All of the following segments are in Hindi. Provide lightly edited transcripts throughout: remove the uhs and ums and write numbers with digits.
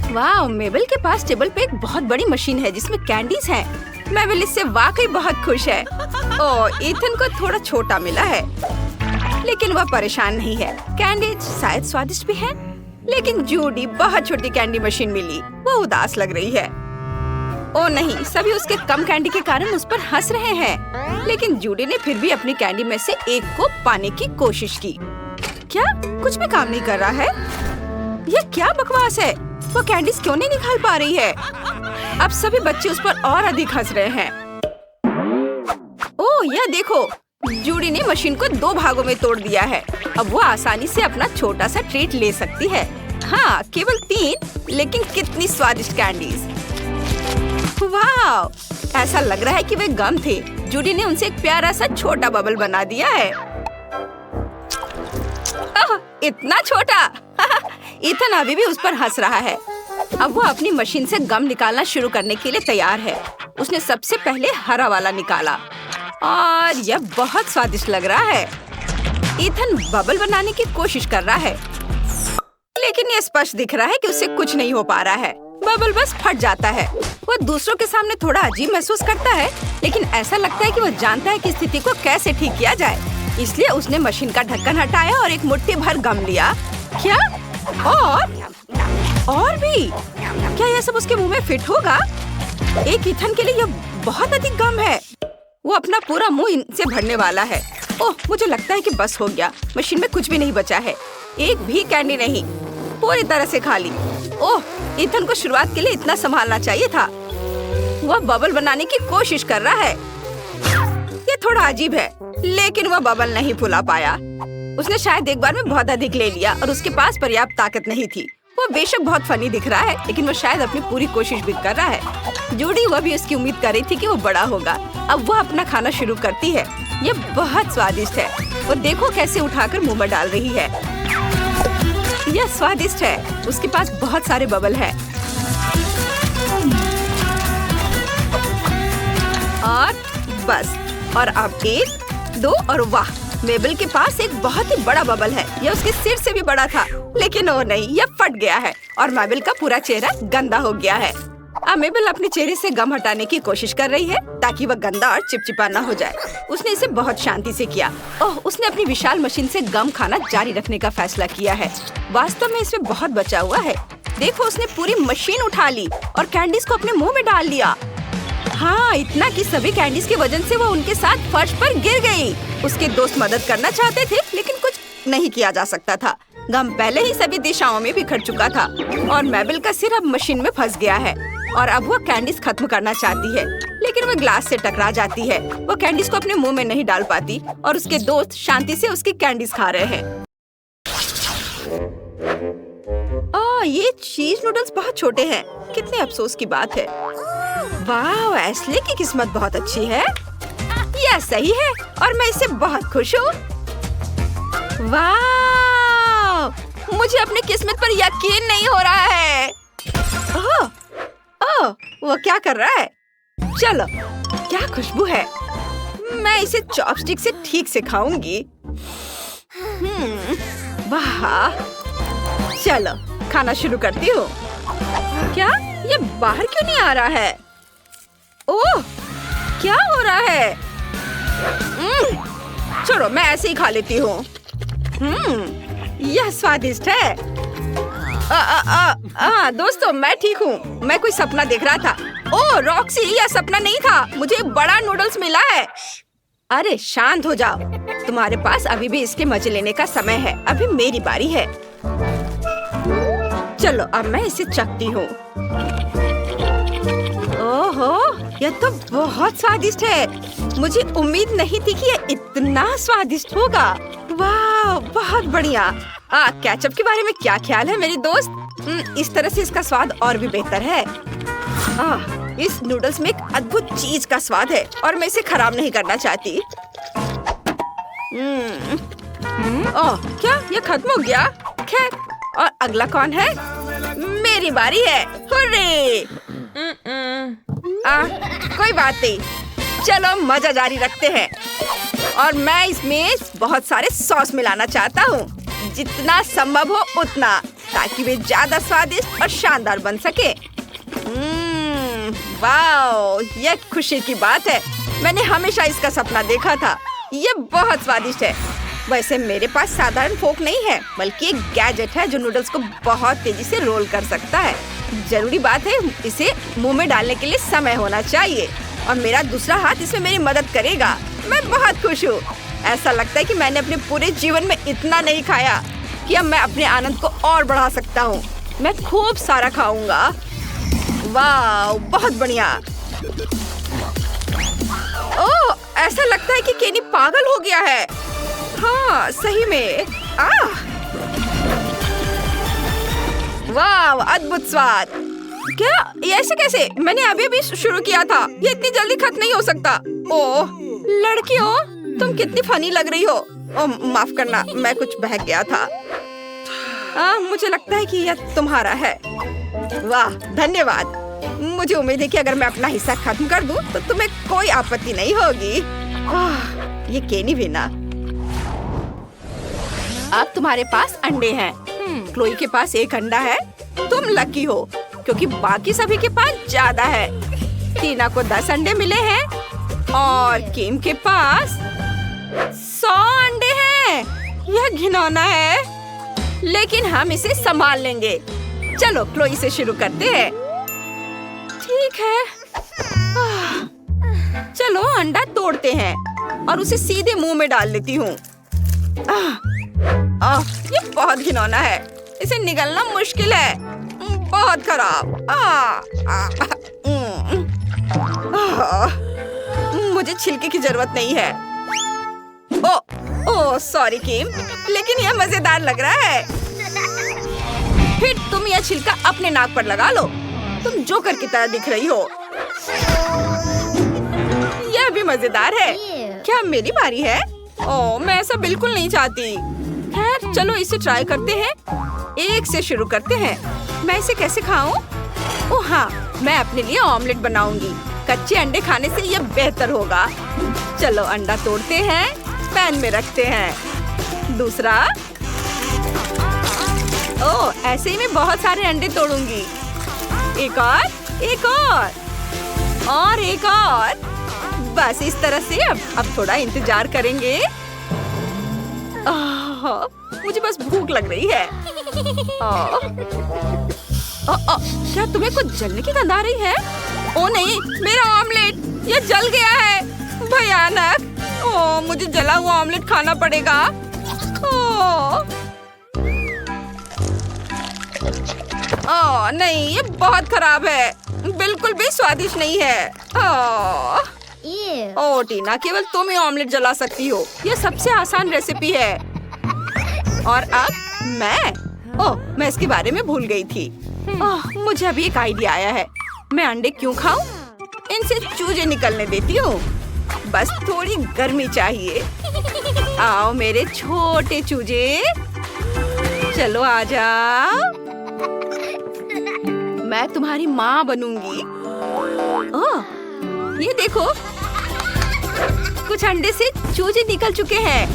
वाह, मेबल के पास टेबल पे एक बहुत बड़ी मशीन है जिसमें कैंडीज हैं। मेबल इससे वाकई बहुत खुश है। ओह, ईथन को थोड़ा छोटा मिला है, लेकिन वह परेशान नहीं है। कैंडीज शायद स्वादिष्ट भी है, लेकिन जूडी बहुत छोटी कैंडी मशीन मिली। वो उदास लग रही है। ओ नहीं, सभी उसके कम कैंडी के कारण उस पर हंस रहे हैं। लेकिन जूडी ने फिर भी अपनी कैंडी में से एक को पाने की कोशिश की। क्या कुछ भी काम नहीं कर रहा है? यह क्या बकवास है? वो कैंडीज क्यों नहीं निकाल पा रही है? अब सभी बच्चे उस पर और अधिक हंस रहे हैं। ओह, यह देखो, जूडी ने मशीन को 2 भागों में तोड़ दिया है। अब वो आसानी से अपना छोटा सा ट्रीट ले सकती है। हाँ, केवल 3, लेकिन कितनी स्वादिष्ट कैंडीज। वाह, ऐसा लग रहा है कि वे गम थे। जूडी ने उनसे एक प्यारा सा छोटा बबल बना दिया है। इतना छोटा। ईथन अभी भी उस पर हंस रहा है। अब वो अपनी मशीन से गम निकालना शुरू करने के लिए तैयार है। उसने सबसे पहले हरा वाला निकाला और यह बहुत स्वादिष्ट लग रहा है। ईथन बबल बनाने की कोशिश कर रहा है, लेकिन यह स्पष्ट दिख रहा है कि उससे कुछ नहीं हो पा रहा है। बबल बस फट जाता है। वो दूसरों के सामने थोड़ा अजीब महसूस करता है, लेकिन ऐसा लगता है कि वो जानता है कि स्थिति को कैसे ठीक किया जाए। इसलिए उसने मशीन का ढक्कन हटाया और एक मुट्ठी भर गम लिया। क्या? और भी? क्या यह सब उसके मुंह में फिट होगा? एक ईथन के लिए यह बहुत अधिक गम है। वो अपना पूरा मुंह इनसे भरने वाला है। ओह, मुझे लगता है कि बस हो गया। मशीन में कुछ भी नहीं बचा है। एक भी कैंडी नहीं, पूरी तरह से खाली। ओह, ईथन को शुरुआत के लिए इतना संभालना चाहिए था। वह बबल बनाने की कोशिश कर रहा है। ये थोड़ा अजीब है, लेकिन वह बबल नहीं फुला पाया। उसने शायद एक बार में बहुत अधिक ले लिया और उसके पास पर्याप्त ताकत नहीं थी। वो बेशक बहुत फनी दिख रहा है, लेकिन वो शायद अपनी पूरी कोशिश भी कर रहा है। जूडी वह भी उसकी उम्मीद कर रही थी कि वो बड़ा होगा। अब वह अपना खाना शुरू करती है। ये बहुत स्वादिष्ट है। वो देखो कैसे उठाकर मुंह में डाल रही है। यह स्वादिष्ट है। उसके पास बहुत सारे बबल हैं। और बस, और अब 1, 2 और वाह, मेबल के पास एक बहुत ही बड़ा बबल है। यह उसके सिर से भी बड़ा था, लेकिन वो नहीं, यह फट गया है और मेबल का पूरा चेहरा गंदा हो गया है। अब मेबल अपने चेहरे से गम हटाने की कोशिश कर रही है ताकि वह गंदा और चिपचिपा न हो जाए। उसने इसे बहुत शांति से किया। ओह, उसने अपनी विशाल मशीन से गम खाना जारी रखने का फैसला किया है। वास्तव में इसमें बहुत बचा हुआ है। देखो, उसने पूरी मशीन उठा ली और कैंडीज को अपने मुंह में डाल लिया। हाँ, इतना कि सभी कैंडीज के वजन से वो उनके साथ फर्श पर गिर गई। उसके दोस्त मदद करना चाहते थे, लेकिन कुछ नहीं किया जा सकता था। गम पहले ही सभी दिशाओं में बिखर चुका था और मेबल का सिर अब मशीन में फंस गया है और अब वो कैंडीज खत्म करना चाहती है, लेकिन वो ग्लास से टकरा जाती है। वो कैंडीज को अपने मुंह में नहीं डाल पाती और उसके दोस्त शांति से उसकी कैंडीज खा रहे हैं। ये चीज नूडल्स बहुत छोटे हैं। कितने अफसोस की बात है। वाह, एस्ले की किस्मत बहुत अच्छी है। यह सही है और मैं इससे बहुत खुश हूँ। वाह, मुझे अपनी किस्मत पर यकीन नहीं हो रहा है। ओह, वो क्या कर रहा है? चलो, क्या खुशबू है। मैं इसे चॉपस्टिक से ठीक से खाऊंगी। वाह, चलो खाना शुरू करती हूँ। क्या ये बाहर क्यों नहीं आ रहा है? ओह, क्या हो रहा है? छोड़ो, मैं ऐसे ही खा लेती हूँ। यह स्वादिष्ट है। दोस्तों, मैं ठीक हूँ। मैं कोई सपना देख रहा था। ओह रॉक्सी, यह सपना नहीं था। मुझे बड़ा नूडल्स मिला है। अरे शांत हो जाओ। तुम्हारे पास अभी भी इसके मजे लेने का समय है। अभी मेरी बारी है। चलो, अब मैं इसे चखती हूँ। ओहो, यह तो बहुत स्वादिष्ट है। मुझे उम्मीद नहीं थी कि यह इतना स्वादिष्ट होगा। वाह, बहुत बढ़िया। केचप के बारे में क्या ख्याल है मेरी दोस्त? इस तरह से इसका स्वाद और भी बेहतर है। इस नूडल्स में एक अद्भुत चीज का स्वाद है और मैं इसे खराब नहीं करना चाहती। क्या यह खत्म हो गया? खैर, और अगला कौन है? मेरी बारी है। हुर्रे! कोई बात नहीं, चलो मजा जारी रखते हैं। और मैं इसमें बहुत सारे सॉस मिलाना चाहता हूँ, जितना संभव हो उतना। ताकि वे ज्यादा स्वादिष्ट और शानदार बन सके। वाओ, यह खुशी की बात है। मैंने हमेशा इसका सपना देखा था। ये बहुत स्वादिष्ट है। वैसे मेरे पास साधारण फोक नहीं है, बल्कि एक गैजेट है जो नूडल्स को बहुत तेजी से रोल कर सकता है। जरूरी बात है इसे मुंह में डालने के लिए समय होना चाहिए और मेरा दूसरा हाथ इसमें मेरी मदद करेगा। मैं बहुत खुश हूँ। ऐसा लगता है कि मैंने अपने पूरे जीवन में इतना नहीं खाया कि अब मैं अपने आनंद को और बढ़ा सकता हूँ। मैं खूब सारा खाऊंगा। वाह, बहुत बढ़िया। ओह, ऐसा लगता है कि केनी पागल हो गया है। हाँ, सही में। वाह, अद्भुत स्वाद। क्या ये ऐसे कैसे? मैंने अभी शुरू किया था। ये इतनी जल्दी खत्म नहीं हो सकता। ओह लड़कियों, तुम कितनी फनी लग रही हो। ओह माफ करना, मैं कुछ बहक गया था। मुझे लगता है कि यह तुम्हारा है। वाह, धन्यवाद। मुझे उम्मीद है कि अगर मैं अपना हिस्सा खत्म कर दूं, तो तुम्हें कोई आपत्ति नहीं होगी। ये केनी भी ना। अब तुम्हारे पास अंडे हैं। क्लोई के पास एक अंडा है। तुम लकी हो क्योंकि बाकी सभी के पास ज्यादा है। टीना को 10 अंडे मिले हैं और किम के पास 100 अंडे हैं। यह घिनौना है, लेकिन हम इसे संभाल लेंगे। चलो क्लोई से शुरू करते हैं। ठीक है। चलो अंडा तोड़ते हैं और उसे सीधे मुंह में डाल लेती हूँ। ये बहुत घिनौना है। इसे निगलना मुश्किल है। बहुत खराब। मुझे छिलके की जरूरत नहीं है। ओह सॉरी किम, लेकिन यह मजेदार लग रहा है। फिर तुम यह छिलका अपने नाक पर लगा लो। तुम जोकर की तरह दिख रही हो। यह भी मजेदार है। क्या मेरी बारी है? ओह, मैं ऐसा बिल्कुल नहीं चाहती। खैर चलो इसे ट्राई करते हैं। एक से शुरू करते हैं। मैं इसे कैसे खाऊं? ओह हाँ, मैं अपने लिए ऑमलेट बनाऊंगी। कच्चे अंडे खाने से यह बेहतर होगा। चलो अंडा तोड़ते हैं, पैन में रखते हैं। दूसरा। ओह, ऐसे ही मैं बहुत सारे अंडे तोड़ूंगी। एक और एक और एक और। बस इस तरह से। अब थोड़ा इंतजार करेंगे। मुझे बस भूख लग रही है। क्या तुम्हें कुछ जलने की गंध आ रही है? ओ नहीं, मेरा ऑमलेट ये जल गया है। भयानक। ओह, मुझे जला हुआ ऑमलेट खाना पड़ेगा। ओह नहीं, ये बहुत खराब है। बिल्कुल भी स्वादिष्ट नहीं है। ओह टीना, केवल तुम ही ऑमलेट जला सकती हो। यह सबसे आसान रेसिपी है। और अब मैं इसके बारे में भूल गई थी। मुझे अभी एक आइडिया आया है। मैं अंडे क्यों खाऊं? इनसे चूजे निकलने देती हूँ। बस थोड़ी गर्मी चाहिए। आओ मेरे छोटे चूजे, चलो आ जाओ। मैं तुम्हारी माँ बनूंगी। ये देखो, कुछ अंडे से चूजे निकल चुके हैं।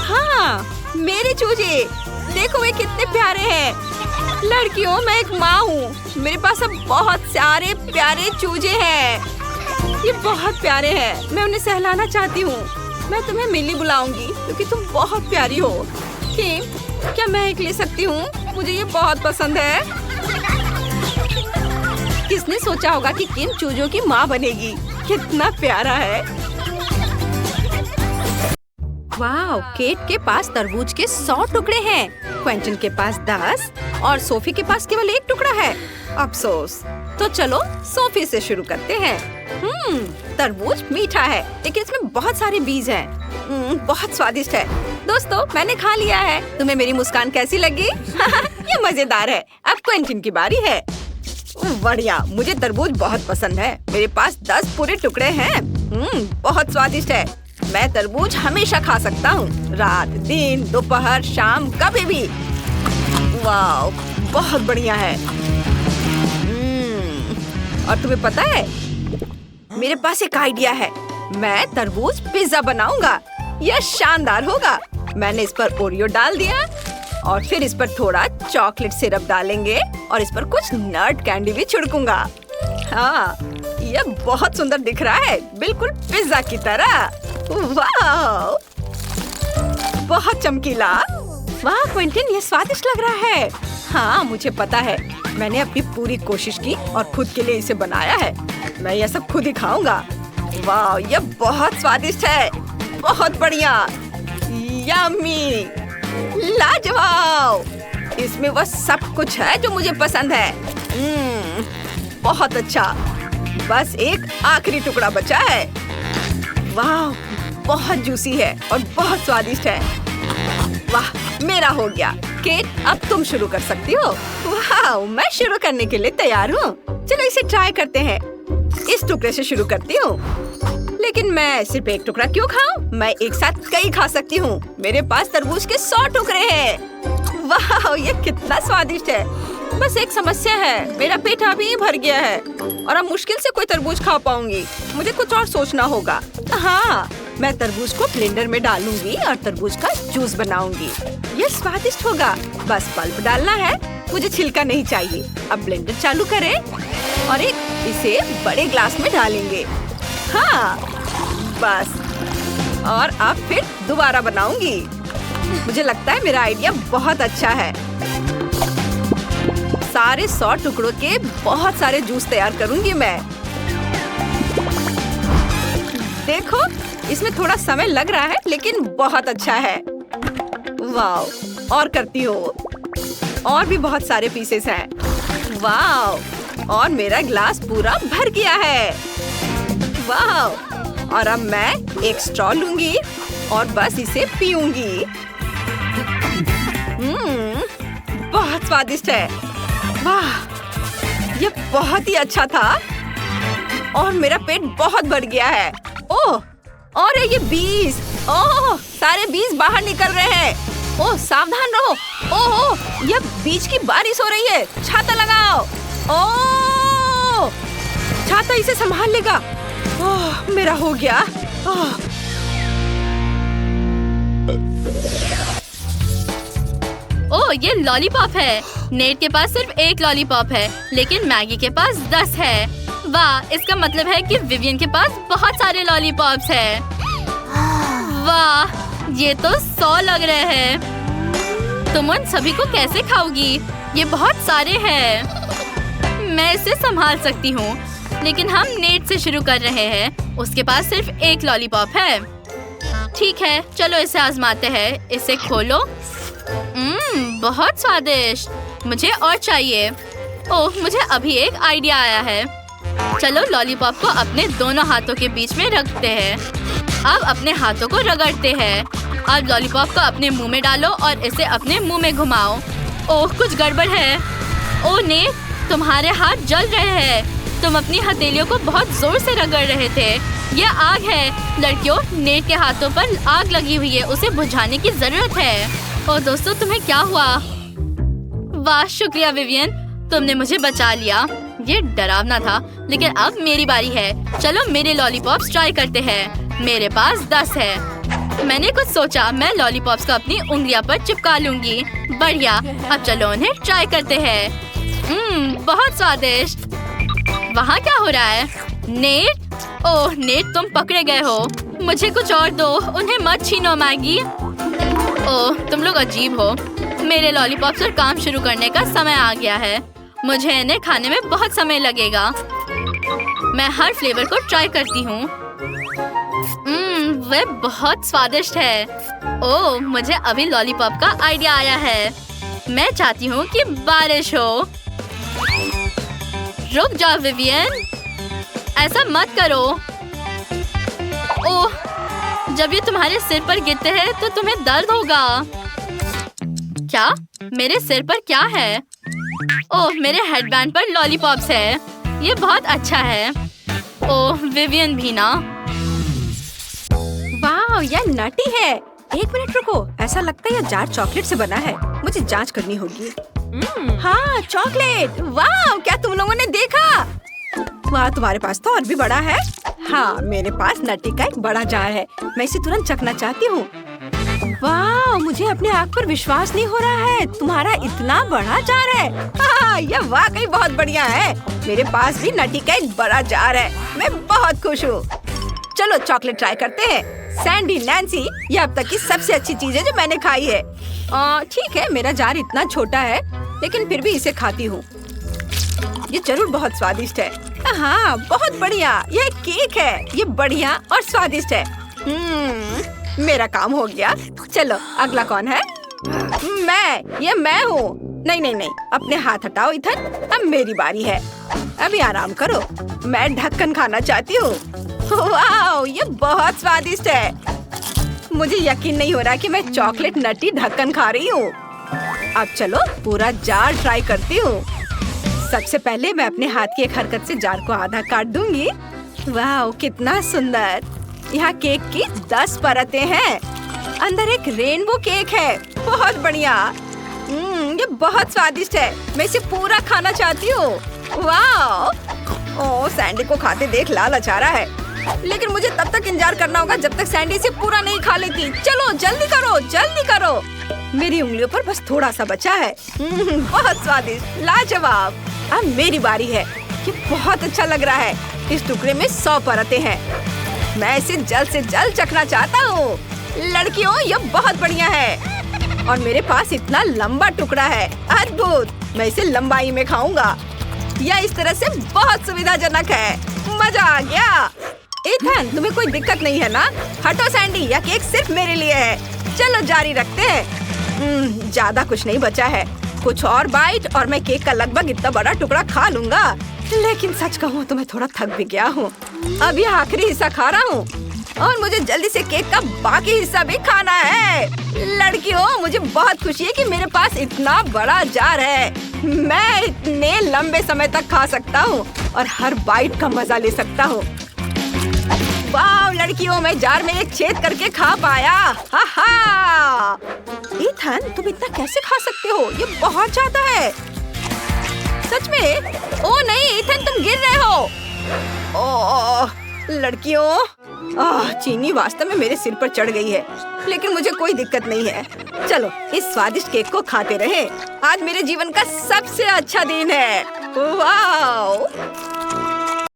हाँ, मेरे चूजे देखो, वे कितने प्यारे हैं। लड़कियों, मैं एक माँ हूँ। मेरे पास अब बहुत सारे प्यारे चूजे हैं। ये बहुत प्यारे हैं। मैं उन्हें सहलाना चाहती हूँ। मैं तुम्हें मिली बुलाऊंगी क्योंकि तुम बहुत प्यारी हो। किम, क्या मैं एक ले सकती हूँ? मुझे ये बहुत पसंद है। किसने सोचा होगा कि किम चूजों की माँ बनेगी? कितना प्यारा है। वाह, केट के पास तरबूज के 100 टुकड़े हैं। क्वेंटन के पास 10 और सोफी के पास केवल 1 टुकड़ा है। अफसोस। तो चलो सोफी से शुरू करते हैं। तरबूज मीठा है, लेकिन इसमें बहुत सारे बीज हैं। बहुत स्वादिष्ट है। दोस्तों, मैंने खा लिया है। तुम्हें मेरी मुस्कान कैसी लगी? ये मजेदार है। अब क्वेंटन की बारी है। बढ़िया, मुझे तरबूज बहुत पसंद है। मेरे पास 10 पूरे टुकड़े हैं। बहुत स्वादिष्ट है। मैं तरबूज हमेशा खा सकता हूँ। रात, दिन, दोपहर, शाम, कभी भी। वाह, बहुत बढ़िया है। और तुम्हें पता है, मेरे पास एक आइडिया है। मैं तरबूज पिज्जा बनाऊंगा। यह शानदार होगा। मैंने इस पर ओरियो डाल दिया और फिर इस पर थोड़ा चॉकलेट सिरप डालेंगे और इस पर कुछ नट कैंडी भी छिड़कूंगा। हाँ, ये बहुत सुंदर दिख रहा है, बिल्कुल पिज्जा की तरह। वाह, बहुत चमकीला। वाह क्विंटन, ये स्वादिष्ट लग रहा है। हाँ, मुझे पता है, मैंने अपनी पूरी कोशिश की और खुद के लिए इसे बनाया है। मैं ये सब खुद ही खाऊंगा। वाह, ये बहुत स्वादिष्ट है, बहुत बढ़िया, यम्मी, लाजवाब। इसमें वह सब कुछ है जो मुझे पसंद है। बहुत अच्छा। बस एक आखिरी टुकड़ा बचा है। वाह, बहुत जूसी है और बहुत स्वादिष्ट है। वाह, मेरा हो गया। केट, अब तुम शुरू कर सकती हो। वाह, मैं शुरू करने के लिए तैयार हूँ। चलो इसे ट्राई करते हैं। इस टुकड़े से शुरू करती हूँ। लेकिन मैं सिर्फ एक टुकड़ा क्यों खाऊं? मैं एक साथ कई खा सकती हूँ। मेरे पास तरबूज के 100 टुकड़े हैं। वाह, ये कितना स्वादिष्ट है। बस एक समस्या है, मेरा पेट अभी भर गया है और अब मुश्किल से कोई तरबूज खा पाऊंगी। मुझे कुछ और सोचना होगा। हाँ, मैं तरबूज को ब्लेंडर में डालूंगी और तरबूज का जूस बनाऊंगी। ये स्वादिष्ट होगा। बस पल्प डालना है, मुझे छिलका नहीं चाहिए। अब ब्लेंडर चालू करें और इसे बड़े ग्लास में डालेंगे। हाँ, बस। और अब फिर दोबारा बनाऊंगी। मुझे लगता है मेरा आइडिया बहुत अच्छा है। सारे 100 टुकड़ों के बहुत सारे जूस तैयार करूंगी मैं। देखो, इसमें थोड़ा समय लग रहा है लेकिन बहुत अच्छा है। वाह, और करती हूँ। और भी बहुत सारे पीसेस हैं। वाह, और मेरा ग्लास पूरा भर गया है। वाह, और अब मैं एक स्ट्रॉ लूंगी और बस इसे पीऊंगी। बहुत स्वादिष्ट है। वाह, ये बहुत ही अच्छा था और मेरा पेट बहुत भर गया है। ओह, और ये बीज, ओह, सारे बीज बाहर निकल रहे हैं। ओह, सावधान रहो। ओह, ये बीज की बारिश हो रही है। छाता लगाओ। ओह, छाता इसे संभाल लेगा। ओह, मेरा हो गया। ओह, ओह, ये लॉलीपॉप है। नेट के पास सिर्फ एक लॉलीपॉप है, लेकिन मैगी के पास 10 है। वाह, इसका मतलब है कि विवियन के पास बहुत सारे लॉलीपॉप्स हैं। वाह, ये तो 100 लग रहे हैं। तुम उन सभी को कैसे खाओगी? ये बहुत सारे हैं। मैं इसे संभाल सकती हूँ, लेकिन हम नेट से शुरू कर रहे हैं। उसके पास सिर्फ एक लॉलीपॉप है। ठीक है, चलो इसे आजमाते हैं। इसे खोलो। बहुत स्वादिष्ट। मुझे और चाहिए। ओह, मुझे अभी एक आइडिया आया है। चलो लॉलीपॉप को अपने दोनों हाथों के बीच में रखते हैं। अब अपने हाथों को रगड़ते हैं। अब लॉलीपॉप को अपने मुंह में डालो और इसे अपने मुंह में घुमाओ। ओह, कुछ गड़बड़ है। ओह नेट, तुम्हारे हाथ जल रहे हैं। तुम अपनी हथेलियों को बहुत जोर से रगड़ रहे थे। यह आग है। लड़कियों, नेट के हाथों पर आग लगी हुई है। उसे बुझाने की जरूरत है। और दोस्तों, तुम्हें क्या हुआ? वाह, शुक्रिया विवियन, तुमने मुझे बचा लिया। ये डरावना था, लेकिन अब मेरी बारी है। चलो मेरे लॉलीपॉप्स ट्राई करते हैं। मेरे पास 10 है। मैंने कुछ सोचा, मैं लॉलीपॉप्स को अपनी उंगलियां पर चिपका लूंगी। बढ़िया, अब चलो उन्हें ट्राई करते हैं। बहुत स्वादिष्ट। वहाँ क्या हो रहा है? नेट, ओह नेट, तुम पकड़े गए हो। मुझे कुछ और दो, उन्हें मत छीनो मैगी। ओह, तुम लोग अजीब हो। मेरे लॉलीपॉप पर काम शुरू करने का समय आ गया है। मुझे इन्हें खाने में बहुत समय लगेगा। मैं हर फ्लेवर को ट्राई करती हूँ। वे बहुत स्वादिष्ट है। ओह, मुझे अभी लॉलीपॉप का आइडिया आया है। मैं चाहती हूँ कि बारिश हो। रुक जाओ विवियन, ऐसा मत करो। ओह, जब ये तुम्हारे सिर पर गिरते हैं तो तुम्हें दर्द होगा। क्या? मेरे सिर पर क्या है? ओह, मेरे हेडबैंड पर लॉलीपॉप्स है। ये बहुत अच्छा है। ओह, विवियन भी ना। वाह, यह नटी है। एक मिनट रुको, ऐसा लगता है यह जार चॉकलेट से बना है। मुझे जांच करनी होगी। हाँ, चॉकलेट। वाह, क्या तुम लोगों ने देखा? वाह, तुम्हारे पास तो और भी बड़ा है। हाँ, मेरे पास नटी का एक बड़ा जार है। मैं इसे तुरंत चखना चाहती हूँ। वाह, मुझे अपने आँख पर विश्वास नहीं हो रहा है। तुम्हारा इतना बड़ा जार है। हाँ, यह वाकई बहुत बढ़िया है। मेरे पास भी नटी का एक बड़ा जार है। मैं बहुत खुश हूँ। चलो चॉकलेट ट्राई करते हैं। सैंडी, नैन्सी, ये अब तक की सबसे अच्छी चीज है जो मैंने खाई है। ठीक है, मेरा जार इतना छोटा है, लेकिन फिर भी इसे खाती हूँ। ये जरूर बहुत स्वादिष्ट है। हाँ, बहुत बढ़िया। ये केक है। ये बढ़िया और स्वादिष्ट है। मेरा काम हो गया। चलो, अगला कौन है? ये मैं हूँ। नहीं, अपने हाथ हटाओ इथन। अब मेरी बारी है। अभी आराम करो। मैं ढक्कन खाना चाहती हूँ। वाह, ये बहुत स्वादिष्ट है। मुझे यकीन नहीं हो रहा कि मैं चॉकलेट नटी ढक्कन खा रही हूँ। अब चलो पूरा जार ट्राई करती हूँ। सबसे पहले मैं अपने हाथ की एक हरकत से जार को आधा काट दूंगी। वाह, कितना सुंदर। यहाँ केक की 10 परतें हैं। अंदर एक रेनबो केक है। बहुत बढ़िया। ये बहुत स्वादिष्ट है। मैं इसे पूरा खाना चाहती हूँ। वाह, सैंडी को खाते देख लालच आ रहा है। लेकिन मुझे तब तक इंतजार करना होगा जब तक सैंडी इसे पूरा नहीं खा लेती। चलो जल्दी करो, जल्दी करो। मेरी उंगलियों पर बस थोड़ा सा बचा है। बहुत स्वादिष्ट, लाजवाब। अब मेरी बारी है। ये बहुत अच्छा लग रहा है। इस टुकड़े में 100 परतें हैं। मैं इसे जल्द से जल्द चखना चाहता हूँ। लड़कियों, ये बहुत बढ़िया है। और मेरे पास इतना लंबा टुकड़ा है। अद्भुत। मैं इसे लंबाई में खाऊंगा। यह इस तरह से बहुत सुविधाजनक है। मजा आ गया। इथन, तुम्हें कोई दिक्कत नहीं है ना? हटो सैंडी, यह केक सिर्फ मेरे लिए है। चलो जारी रखते हैं। ज्यादा कुछ नहीं बचा है। कुछ और बाइट और मैं केक का लगभग इतना बड़ा टुकड़ा खा लूंगा। लेकिन सच कहूँ तो मैं थोड़ा थक भी गया हूँ। अब यह आखिरी हिस्सा खा रहा हूँ और मुझे जल्दी से केक का बाकी हिस्सा भी खाना है। लड़कियों, मुझे बहुत खुशी है कि मेरे पास इतना बड़ा जार है। मैं इतने लंबे समय तक खा सकता हूँ और हर बाइट का मजा ले सकता हूँ। वाह लड़कियों, मैं जार में एक छेद करके खा पाया। हा! इथन, तुम इतना कैसे खा सकते हो? ये बहुत ज्यादा है। सच में? ओ नहीं इथन, तुम गिर रहे हो। लड़कियों, चीनी वास्तव में मेरे सिर पर चढ़ गई है, लेकिन मुझे कोई दिक्कत नहीं है। चलो इस स्वादिष्ट केक को खाते रहें। आज मेरे जीवन का सबसे अच्छा दिन है। वाह!